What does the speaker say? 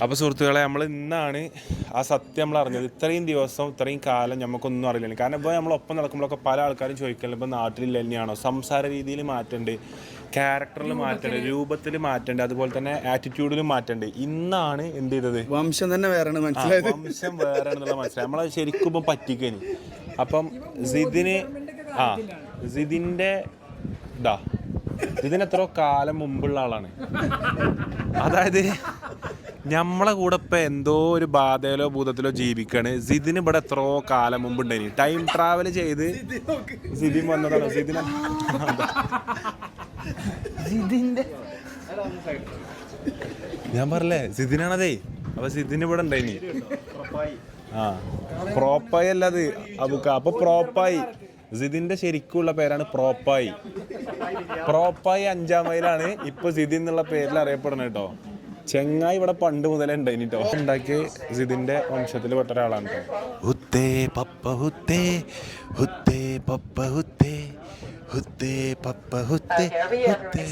അപ്പോൾ സുഹൃത്തുക്കളെ, നമ്മൾ ഇന്നാണ് ആ സത്യം നമ്മൾ അറിഞ്ഞത്. ഇത്രയും ദിവസം ഇത്രയും കാലം നമുക്കൊന്നും അറിയില്ല. കാരണം ഇപ്പോൾ നമ്മളൊപ്പം നടക്കുമ്പോഴൊക്കെ പല ആൾക്കാരും ചോദിക്കല്ലോ, ഇപ്പോൾ നാട്ടിലില്ല തന്നെയാണോ, സംസാര രീതിയിൽ മാറ്റമുണ്ട്, ക്യാരക്ടറിൽ മാറ്റമുണ്ട്, രൂപത്തിൽ മാറ്റമുണ്ട്, അതുപോലെ തന്നെ ആറ്റിറ്റ്യൂഡിലും മാറ്റമുണ്ട്. ഇന്നാണ് എന്ത് ചെയ്തത്, വംശം തന്നെ വേറെ മനസ്സിലായത്. വംശം വേറെ ആണെന്നുള്ള മനസ്സിലായി. നമ്മളെ ശരിക്കും ഇപ്പം പറ്റിക്കന്. അപ്പം സിദിൻ്റെ ഇതിന് എത്രയോ കാലം മുമ്പുള്ള ആളാണ്. അതായത് നമ്മളെ കൂടെ ഇപ്പം എന്തോ ഒരു ബാധയിലോ ഭൂതത്തിലോ ജീവിക്കാണ്. സിദിന് ഇവിടെ എത്രയോ കാലം മുമ്പുണ്ടായി ടൈം ട്രാവൽ ചെയ്ത് സിദിൻ വന്നതാണ്. സിദിൻ്റെ ഞാൻ പറഞ്ഞേ സിദിനാണതേ. അപ്പൊ സിദിന് ഇവിടെ ഉണ്ടായിനി. പ്രോപ്പായി അല്ലത് അബുക്ക. അപ്പൊ പ്രോപ്പായി സിദിന്റെ ശരിക്കുള്ള പേരാണ് പ്രോപ്പായി. 5-ാം മൈലാണ് ഇപ്പൊ സിദിൻ എന്നുള്ള പേരിൽ അറിയപ്പെടുന്നത് കേട്ടോ. ചെങ്ങായി ഇവിടെ പണ്ട് മുതലേ ഉണ്ടായിനി കേട്ടോ. ഉണ്ടാക്കിയ സിദിന്റെ വംശത്തിൽ പെട്ട ഒരാളാണ് കേട്ടോ. ഹുത്തേ പപ്പ ഹുത്തേ, ഹുത്തേ പപ്പ ഹുത്തേ, ഹുത്തേ പപ്പ ഹുത്തേ, ഹുത്തേ.